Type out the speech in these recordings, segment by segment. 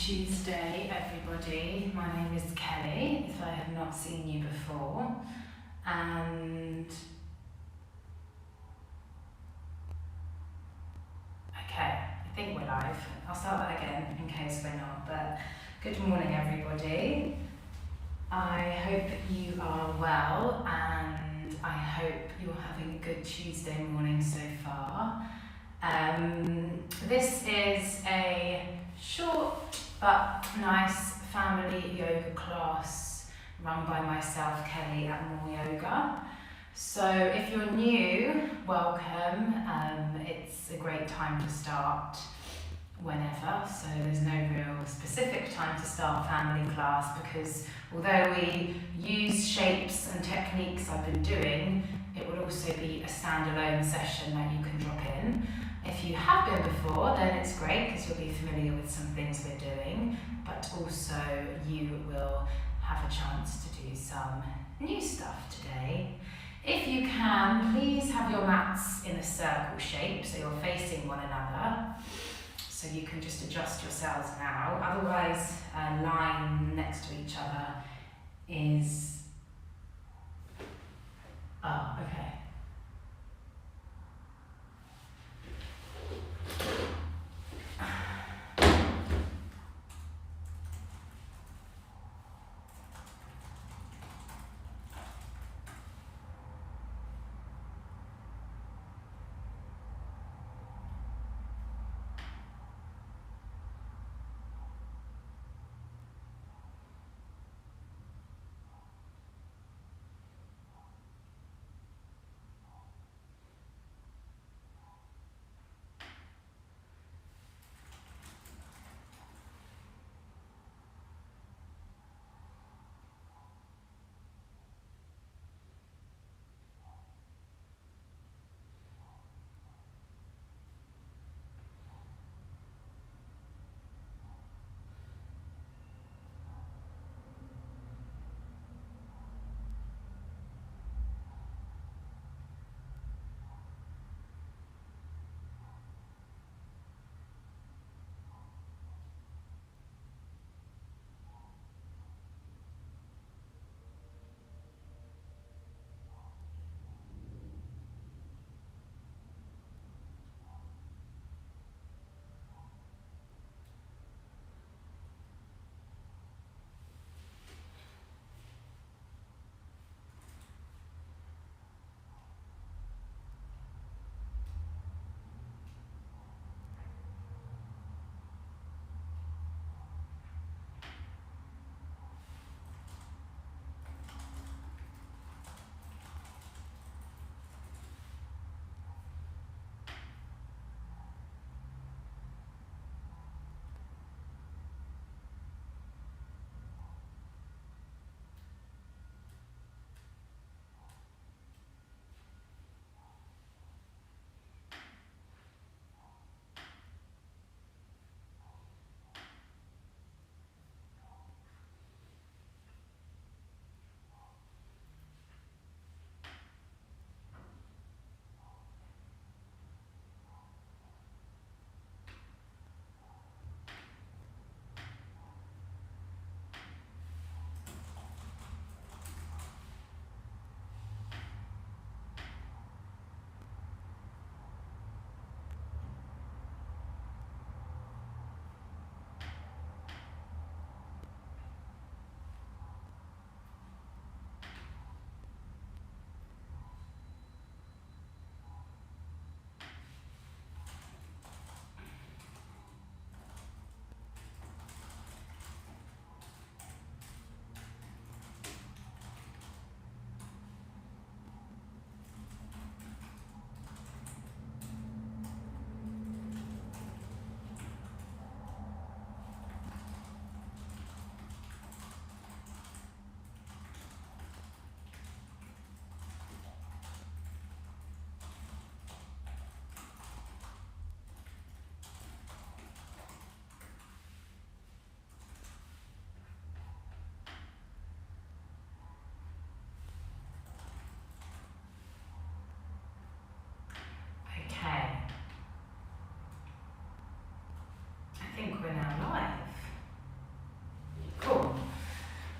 Tuesday, everybody. My name is Kelly, if I have not seen you before. And okay, I think we're live. I'll start that again in case we're not, but good morning, everybody. I hope you are well, and I hope you're having a good Tuesday morning so far. This is a short but nice family yoga class run by myself, Kelly, at MoreYoga. So if you're new, welcome. It's a great time to start whenever, so there's no real specific time to start family class, because although we use shapes and techniques I've been doing, it will also be a standalone session that you can drop in. If you have been before, then it's great because you'll be familiar with some things we're doing, but also you will have a chance to do some new stuff today. If you can, please have your mats in a circle shape so you're facing one another. So you can just adjust yourselves now. Otherwise, a line next to each other is... Oh, okay.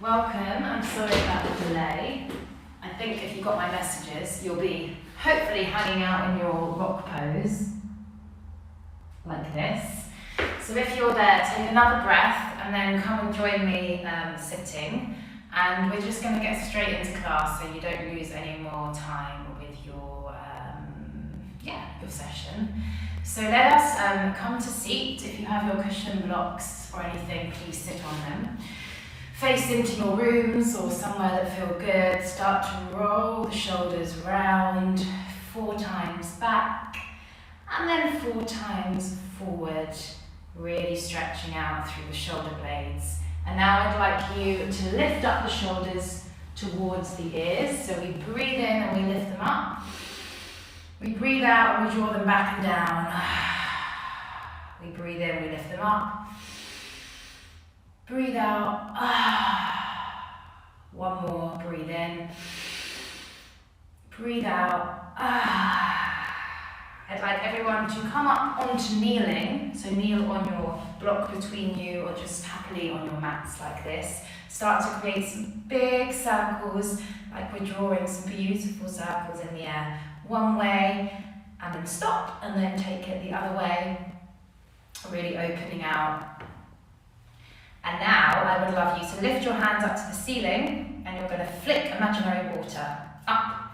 Welcome. I'm sorry about the delay. I think if you got my messages, you'll be hopefully hanging out in your rock pose, like this. So if you're there, take another breath and then come and join me sitting. And we're just going to get straight into class so you don't lose any more time with your session. So let us come to seat. If you have your cushion blocks or anything, please sit on them. Face into your rooms or somewhere that feel good. Start to roll the shoulders round, 4 times back, and then 4 times forward, really stretching out through the shoulder blades. And now I'd like you to lift up the shoulders towards the ears. So we breathe in and we lift them up. We breathe out and we draw them back and down. We breathe in, we lift them up. Breathe out. One more, breathe in. Breathe out. I'd like everyone to come up onto kneeling. So kneel on your block between you or just happily on your mats like this. Start to create some big circles, like we're drawing some beautiful circles in the air. One way, and then stop, and then take it the other way, really opening out. And now I would love you to lift your hands up to the ceiling, and you're going to flick imaginary water up,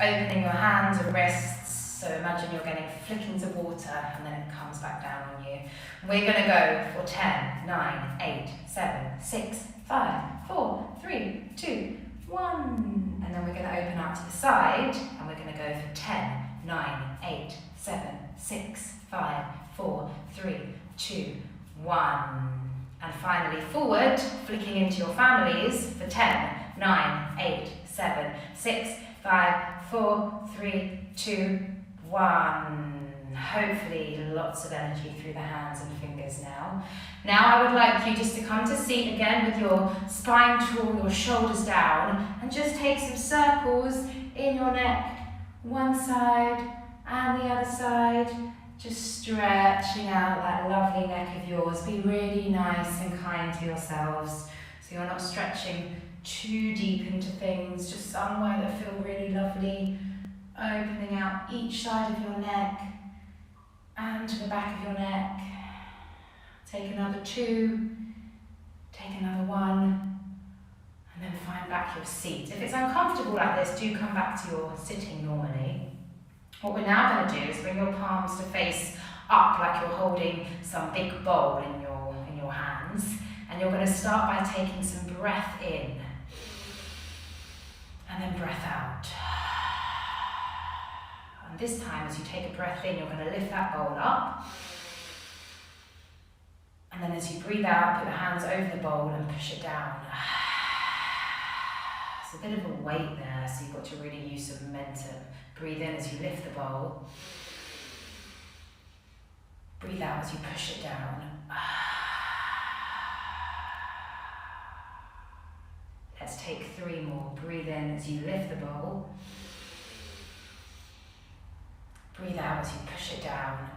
opening your hands and wrists. So imagine you're getting flickings of water, and then it comes back down on you. We're going to go for 10, 9, 8, 7, 6, 5, 4, 3, 2, 1. And then we're going to open up to the side, and we're going to go for 10, 9, 8, 7, 6, 5, 4, 3, 2, 1. And finally forward, flicking into your families for 10, 9, 8, 7, 6, 5, 4, 3, 2, 1. Hopefully lots of energy through the hands and fingers now. Now I would like you just to come to seat again with your spine tall, your shoulders down, and just take some circles in your neck, one side and the other side, just stretching out that lovely neck of yours. Be really nice and kind to yourselves, so you're not stretching too deep into things, just somewhere that feel really lovely, opening out each side of your neck and to the back of your neck. Take another 2, take another 1, and then find back your seat. If it's uncomfortable like this, do come back to your sitting normally. What we're now going to do is bring your palms to face up like you're holding some big bowl in your hands, and you're going to start by taking some breath in and then breath out. And this time, as you take a breath in, you're going to lift that bowl up. And then as you breathe out, put the hands over the bowl and push it down. It's a bit of a weight there, so you've got to really use some momentum. Breathe in as you lift the bowl. Breathe out as you push it down. Let's take 3 more. Breathe in as you lift the bowl. Breathe out as you push it down.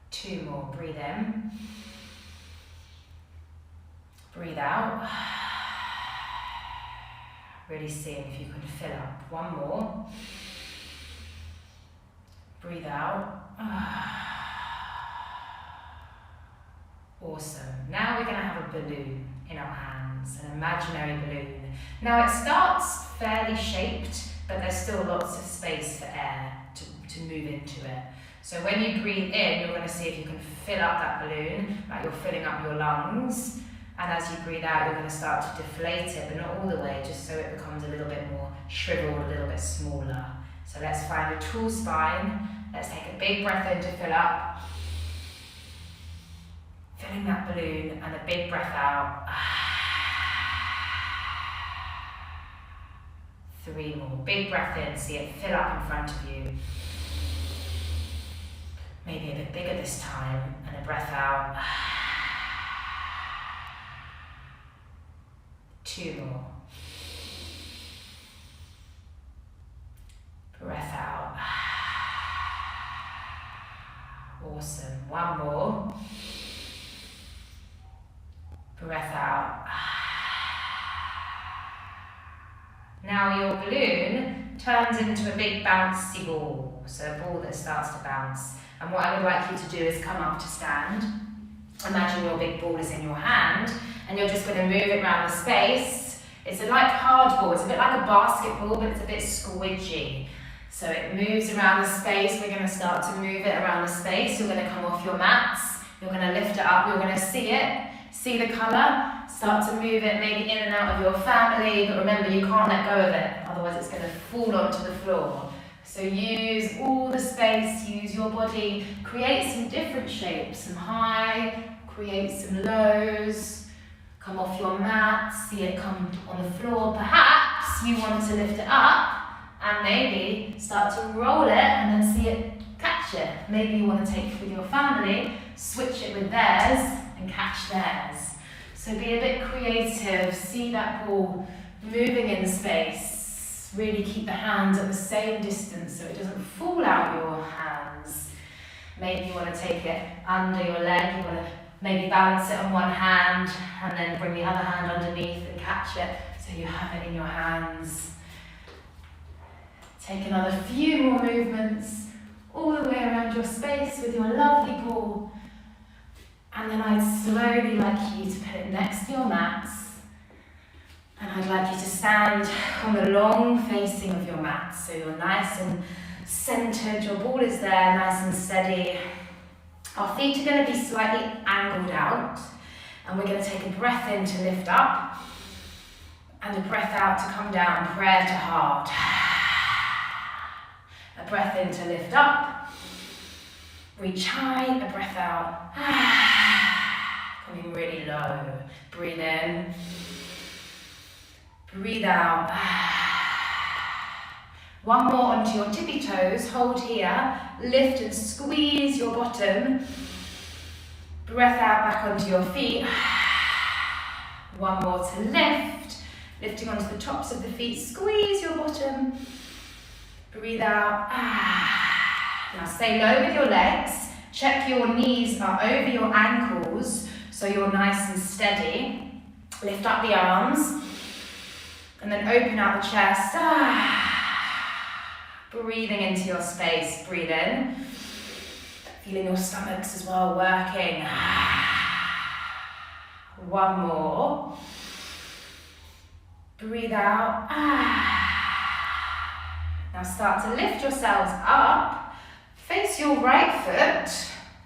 2 more. Breathe in. Breathe out. Really seeing if you can fill up. 1 more. Breathe out. Awesome. Now we're going to have a balloon in our hands, an imaginary balloon. Now it starts fairly shaped, but there's still lots of space for air to move into it. So when you breathe in, you're going to see if you can fill up that balloon, like you're filling up your lungs. And as you breathe out, you're going to start to deflate it, but not all the way, just so it becomes a little bit more shriveled, a little bit smaller. So let's find a tall spine. Let's take a big breath in to fill up. Filling that balloon, and a big breath out. 3 more. Big breath in, see it fill up in front of you. Maybe a bit bigger this time, and a breath out. 2 more. Breath out. Awesome. 1 more. breath out. Now your balloon turns into a big bouncy ball, so a ball that starts to bounce. And what I would like you to do is come up to stand. Imagine your big ball is in your hand, and you're just going to move it around the space. It's like hardball, it's a bit like a basketball, but it's a bit squidgy. So it moves around the space. We're going to start to move it around the space. You're going to come off your mats. You're going to lift it up. You're going to see it. See the colour. Start to move it maybe in and out of your family. But remember, you can't let go of it. Otherwise, it's going to fall onto the floor. So use all the space. Use your body. Create some different shapes. Some high. Create some lows. Come off your mat. See it come on the floor. Perhaps you want to lift it up. And maybe start to roll it and then see it catch it. Maybe you want to take it with your family, switch it with theirs and catch theirs. So be a bit creative, see that ball moving in space. Really keep the hands at the same distance so it doesn't fall out your hands. Maybe you want to take it under your leg, you want to maybe balance it on one hand and then bring the other hand underneath and catch it so you have it in your hands. Take another few more movements all the way around your space with your lovely ball. And then I'd slowly like you to put it next to your mats. And I'd like you to stand on the long facing of your mat. So you're nice and centered, your ball is there, nice and steady. Our feet are going to be slightly angled out. And we're going to take a breath in to lift up. And a breath out to come down, prayer to heart. A breath in to lift up, reach high, a breath out, coming really low. Breathe in, breathe out. One more onto your tippy toes, hold here, lift and squeeze your bottom. Breath out back onto your feet. One more to lift, lifting onto the tops of the feet, squeeze your bottom. Breathe out. Now stay low with your legs. Check your knees are over your ankles so you're nice and steady. Lift up the arms and then open out the chest. Breathing into your space. Breathe in. Feeling your stomachs as well working. One more. Breathe out. Now start to lift yourselves up, face your right foot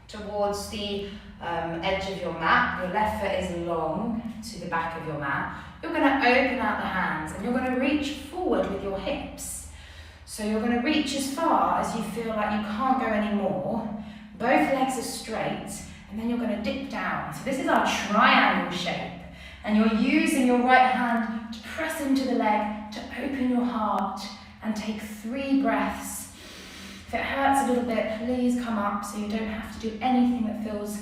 towards the edge of your mat. Your left foot is long to the back of your mat. You're going to open out the hands and you're going to reach forward with your hips. So you're going to reach as far as you feel like you can't go anymore. Both legs are straight and then you're going to dip down. So this is our triangle shape. And you're using your right hand to press into the leg to open your heart. And take 3 breaths. If it hurts a little bit, please come up so you don't have to do anything that feels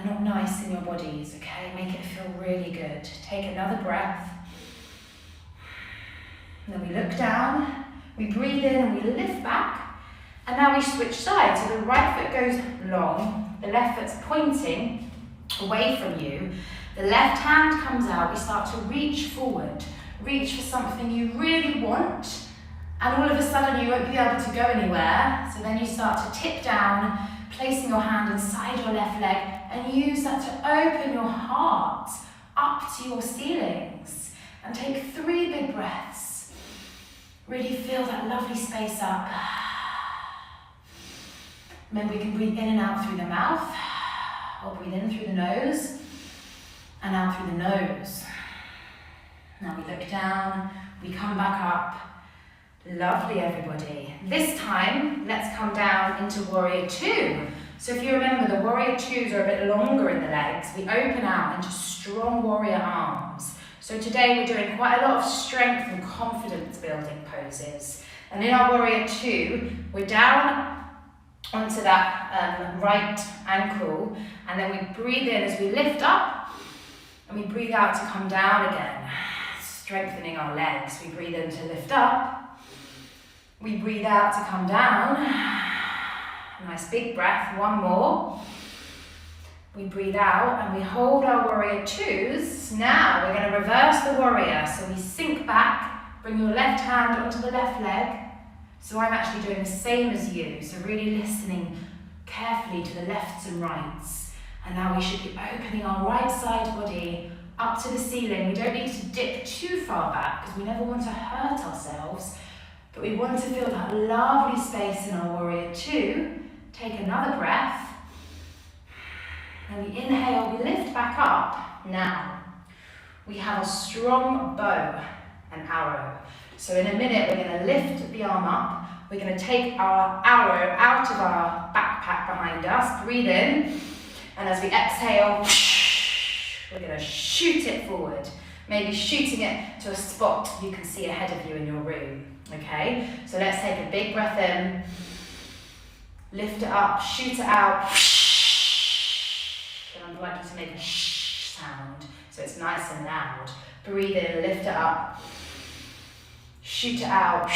not nice in your bodies, okay? Make it feel really good. Take another breath. And then we look down, we breathe in and we lift back. And now we switch sides. So the right foot goes long, the left foot's pointing away from you. The left hand comes out, we start to reach forward. Reach for something you really want. And all of a sudden you won't be able to go anywhere. So then you start to tip down, placing your hand inside your left leg and use that to open your heart up to your ceilings. And take 3 big breaths. Really feel that lovely space up. Remember we can breathe in and out through the mouth, or breathe in through the nose and out through the nose. Now we look down, we come back up. Lovely, everybody. This time, let's come down into Warrior 2. So if you remember, the Warrior 2s are a bit longer in the legs. We open out into strong warrior arms. So today we're doing quite a lot of strength and confidence building poses. And in our Warrior 2, we're down onto that right ankle, and then we breathe in as we lift up, and we breathe out to come down again, strengthening our legs. We breathe in to lift up. We breathe out to come down. Nice big breath, one more. We breathe out and we hold our warrior twos. Now we're going to reverse the warrior. So we sink back, bring your left hand onto the left leg. So I'm actually doing the same as you. So really listening carefully to the lefts and rights. And now we should be opening our right side body up to the ceiling. We don't need to dip too far back because we never want to hurt ourselves. But we want to feel that lovely space in our warrior two. Take another breath. And we inhale, we lift back up. Now, we have a strong bow and arrow. So in a minute, we're going to lift the arm up. We're going to take our arrow out of our backpack behind us. Breathe in. And as we exhale, we're going to shoot it forward. Maybe shooting it to a spot you can see ahead of you in your room. Okay? So let's take a big breath in. Lift it up, shoot it out. I'd like you to make a shh sound, so it's nice and loud. Breathe in, lift it up, shoot it out.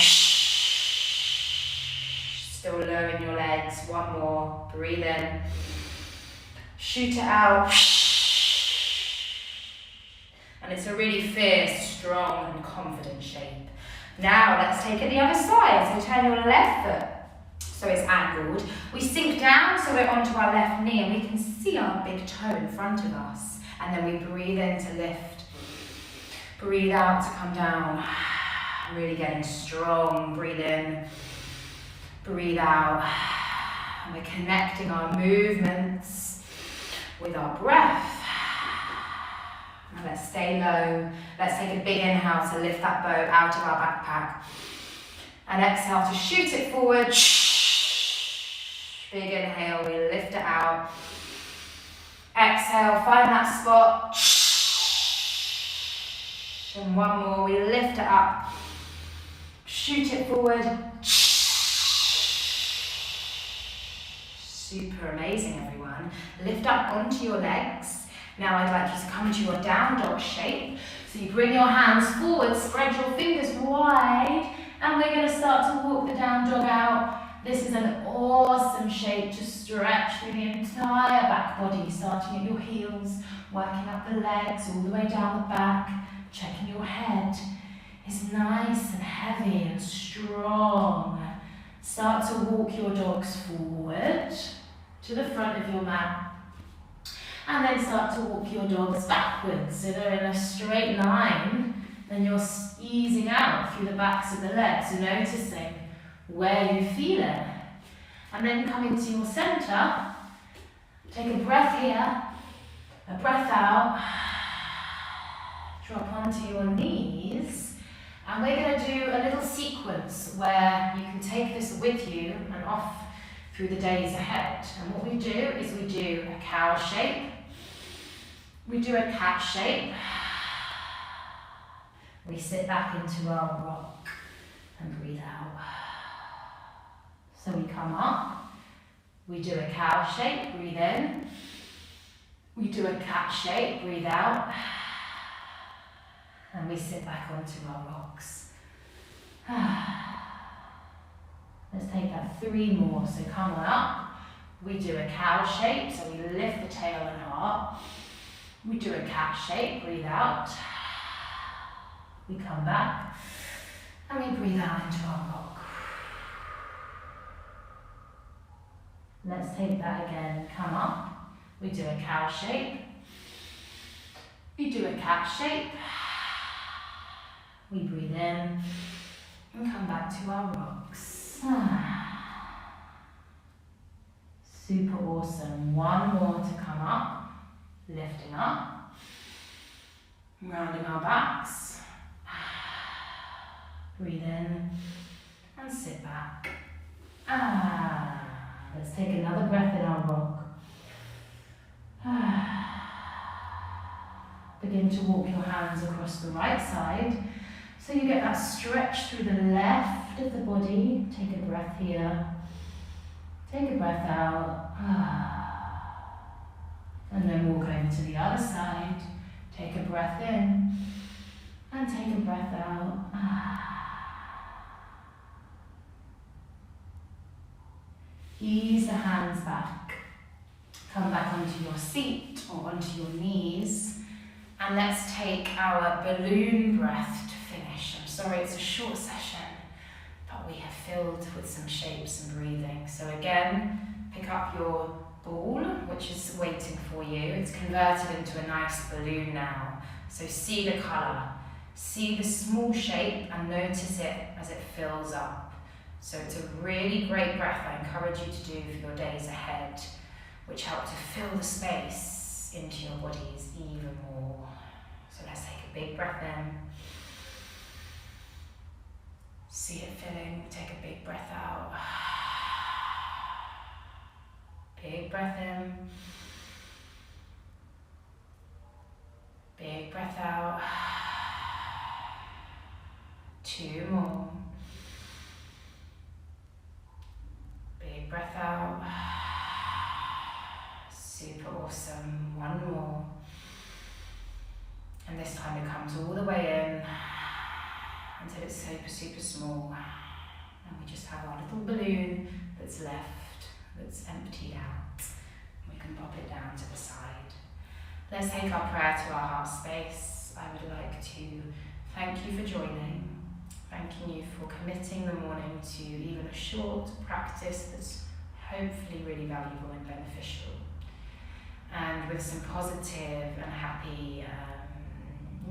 Still lowering your legs. One more. Breathe in, shoot it out. And it's a really fierce, strong, and confident shape. Now let's take it the other side. So turn your left foot. So it's angled. We sink down so we're onto our left knee and we can see our big toe in front of us. And then we breathe in to lift. Breathe out to come down. Really getting strong. Breathe in. Breathe out. And we're connecting our movements with our breath. Now let's stay low. Let's take a big inhale to lift that bow out of our backpack. And exhale to shoot it forward. Big inhale, we lift it out. Exhale, find that spot. And one more, we lift it up. Shoot it forward. Super amazing, everyone. Lift up onto your legs. Now I'd like you to come into your down dog shape. So you bring your hands forward, spread your fingers wide, and we're going to start to walk the down dog out. This is an awesome shape to stretch through the entire back body, starting at your heels, working up the legs, all the way down the back, checking your head is nice and heavy and strong. Start to walk your dogs forward to the front of your mat, and then start to walk your dogs backwards so they're in a straight line. Then you're easing out through the backs of the legs, so noticing where you feel it. And then come into your center. Take a breath here, a breath out. Drop onto your knees. And we're going to do a little sequence where you can take this with you and off through the days ahead. And what we do is we do a cow shape. We do a cat shape. We sit back into our rock and breathe out. So we come up, we do a cow shape, breathe in. We do a cat shape, breathe out. And we sit back onto our rocks. Let's take that 3 more. So come on up, we do a cow shape, so we lift the tail and heart. We do a cat shape, breathe out. We come back, and we breathe out into our rock. Let's take that again. Come up. We do a cow shape. We do a cat shape. We breathe in and come back to our rocks. Super awesome. One more to come up. Lifting up. Rounding our backs. Breathe in and sit back. Let's take another breath in our rock. Begin to walk your hands across the right side. So you get that stretch through the left of the body. Take a breath here. Take a breath out. And then walk over to the other side. Take a breath in. And take a breath out. Ease the hands back. Come back onto your seat or onto your knees, and let's take our balloon breath to finish. I'm sorry it's a short session, but we have filled with some shapes and breathing. So again, pick up your ball, which is waiting for you. It's converted into a nice balloon now. So see the colour, see the small shape and notice it as it fills up. So it's a really great breath I encourage you to do for your days ahead, which help to fill the space into your bodies even more. So let's take a big breath in. See it filling, take a big breath out. Big breath in. Big breath out. 2 more. Big breath out. Super awesome. 1 more. And this time it comes all the way in until it's super, super small. And we just have our little balloon that's left, that's emptied out. We can pop it down to the side. Let's take our prayer to our heart space. I would like to thank you for joining. Thanking you for committing the morning to even a short practice that's hopefully really valuable and beneficial. And with some positive and happy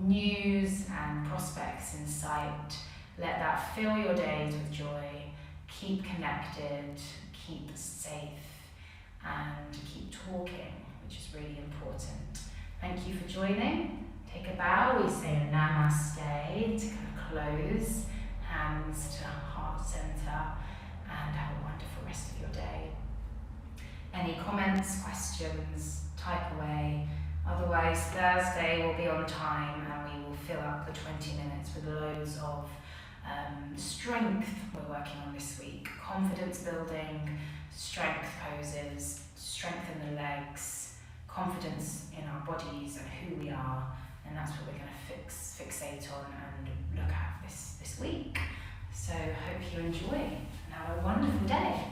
news and prospects in sight, let that fill your days with joy. Keep connected, keep safe, and keep talking, which is really important. Thank you for joining. Take a bow. We say a namaste to kind of close, hands to heart center, and have a wonderful rest of your day. Any comments, questions, type away. Otherwise, Thursday will be on time and we will fill up the 20 minutes with loads of strength we're working on this week. Confidence building, strength poses, strength in the legs, confidence in our bodies and who we are. And that's what we're going to fixate on and look at this week. So hope you enjoy and have a wonderful day.